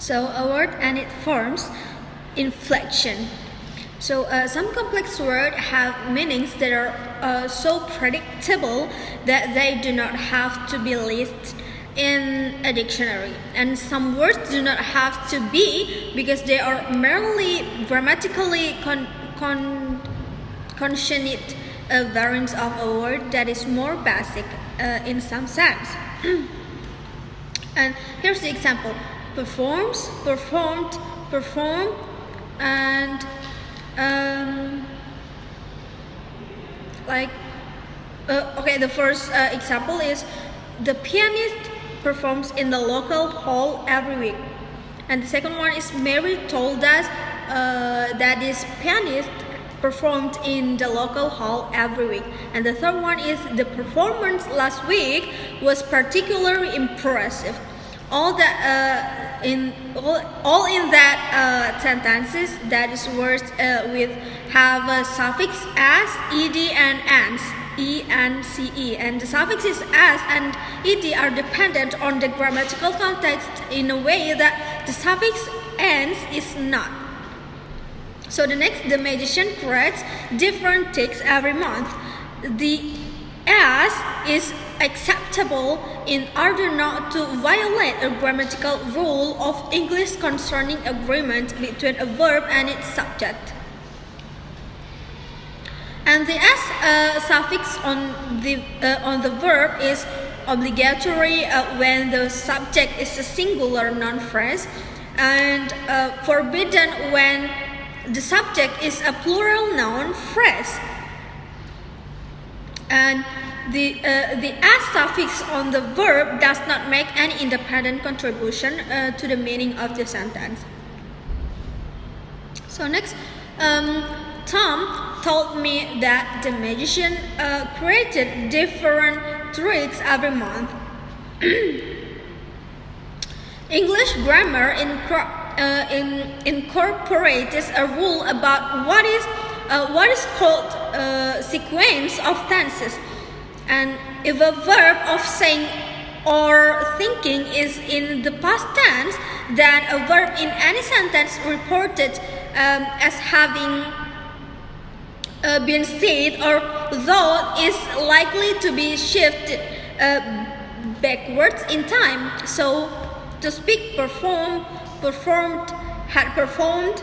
So a word and its forms, inflection. So some complex words have meanings that are so predictable that they do not have to be listed in a dictionary, and some words do not have to be because they are merely grammatically consonant variants of a word that is more basic in some sense. And here's the example: performs, performed, perform, and okay, the first example is the pianist performs in the local hall every week, and the second one is Mary told us that this pianist performed in the local hall every week, and the third one is the performance last week was particularly impressive. All in that sentences, that is words with have a suffix as, ed, and ans, e and ce, and the suffixes as and ed are dependent on the grammatical context in a way that the suffix ans is not. So the magician creates different ticks every month. The as is acceptable in order not to violate a grammatical rule of English concerning agreement between a verb and its subject. And the s suffix on the verb is obligatory when the subject is a singular noun phrase, and forbidden when the subject is a plural noun phrase. And the as suffix on the verb does not make any independent contribution to the meaning of the sentence. So next, Tom told me that the magician created different tricks every month. English grammar incorporates a rule about what is called sequence of tenses, and if a verb of saying or thinking is in the past tense, then a verb in any sentence reported as having been said or thought is likely to be shifted backwards in time. So to speak, perform, performed, had performed.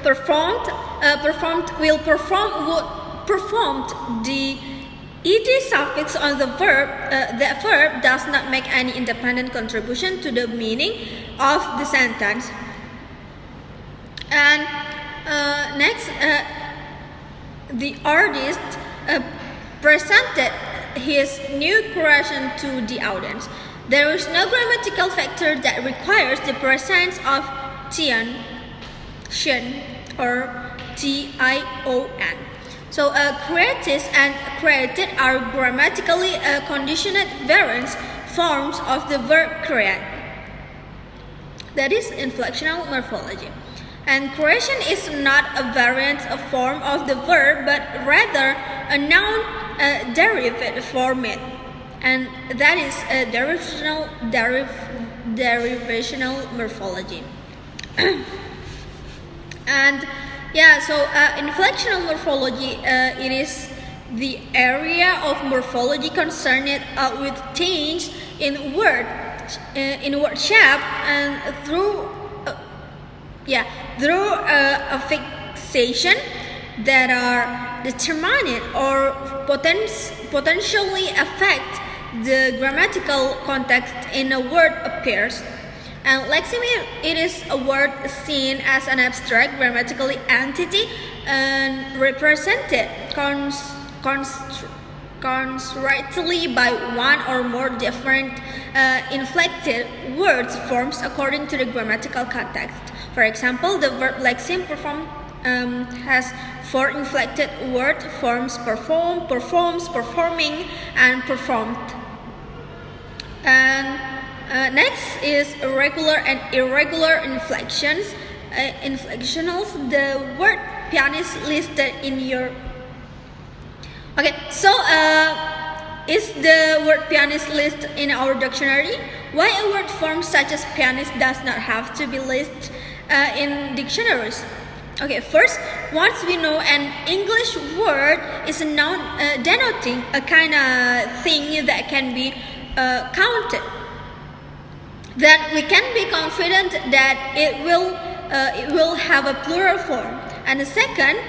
Performed will perform would performed. The ed suffix on the verb, that verb does not make any independent contribution to the meaning of the sentence. And next, the artist presented his new creation to the audience. There is no grammatical factor that requires the presence of tion or tion. So created and created are grammatically conditioned variants forms of the verb create. That is inflectional morphology. And creation is not a variant form of the verb, but rather a noun derivative form it. And that is a derivational morphology. And yeah, so inflectional morphology, it is the area of morphology concerned with change in word shape and through a fixation that are determined or potentially affect the grammatical context in a word appears. And lexeme, it is a word seen as an abstract grammatical entity and represented constructively by one or more different inflected words forms according to the grammatical context. For example, the verb lexeme perform has 4 inflected word forms: perform, performs, performing, and performed. And next is regular and irregular inflections. Inflectionals, the word pianist listed in your. Okay, so is the word pianist listed in our dictionary? Why a word form such as pianist does not have to be listed in dictionaries? Okay, first, once we know an English word is a noun denoting a kind of thing that can be counted, then we can be confident that it will have a plural form. And the second,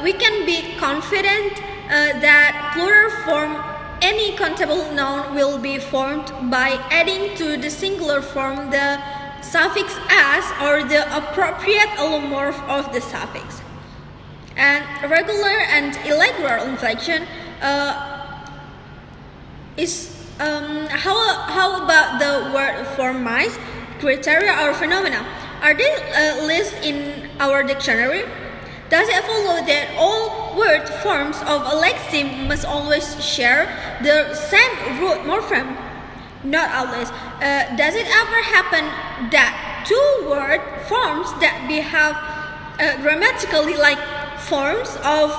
we can be confident that plural form any countable noun will be formed by adding to the singular form the suffix as or the appropriate allomorph of the suffix. And regular and irregular inflection is how about the word form mice, criteria or phenomena? Are they listed in our dictionary? Does it follow that all word forms of a lexeme must always share the same root morpheme? Not always. Does it ever happen that two word forms that behave grammatically like forms of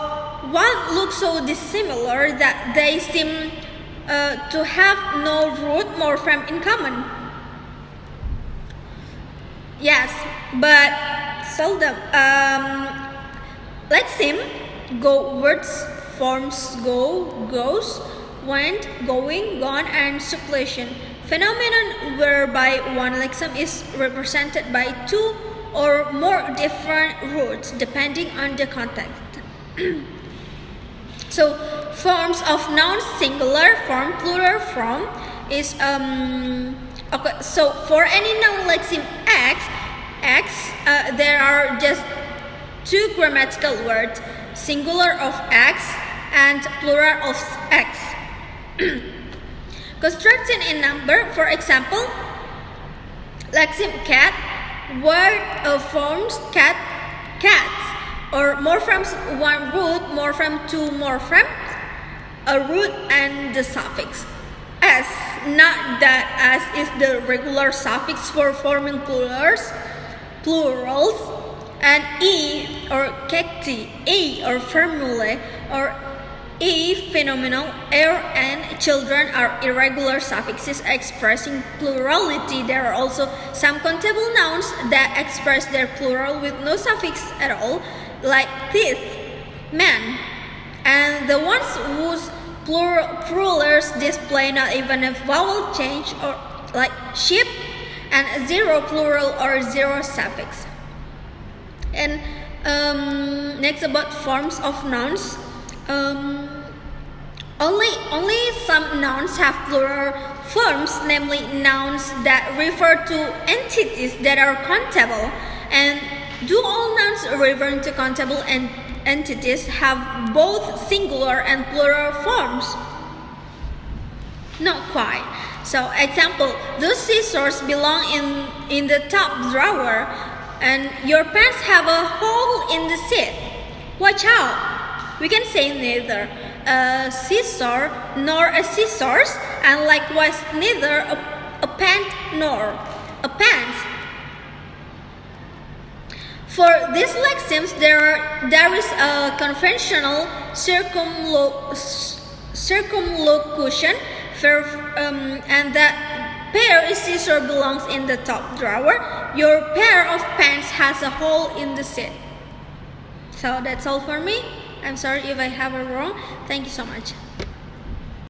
one look so dissimilar that they seem to have no root morpheme in common? Yes, but seldom. Lexeme, go words, forms go, goes, went, going, gone, and suppletion. Phenomenon whereby one lexeme is represented by two or more different roots depending on the context. So, forms of nouns singular form, plural form is okay. So for any noun lexeme X, there are just two grammatical words, singular of X and plural of X. Construction in number, for example, lexeme cat, word forms cat, cats, or morphemes one root, morpheme two morphemes, a root and the suffix S. Not that S is the regular suffix for forming plurals, and E or cacti, A or formulae, or E phenomenal, air and children are irregular suffixes expressing plurality. There are also some countable nouns that express their plural with no suffix at all, like teeth, man, and the ones whose plurals display not even a vowel change, or like sheep, and zero plural or zero suffix. And next about forms of nouns. Only some nouns have plural forms, namely nouns that refer to entities that are countable. And do all nouns referring to countable entities have both singular and plural forms? Not quite. So, example, those scissors belong in the top drawer, and your pants have a hole in the seat. Watch out! We can say neither a scissor nor a scissors, and likewise neither a pant nor a pants. For these lexemes, there is a conventional circumlocution, and that pair of scissors belongs in the top drawer. Your pair of pants has a hole in the seat. So that's all for me. I'm sorry if I have it wrong. Thank you so much.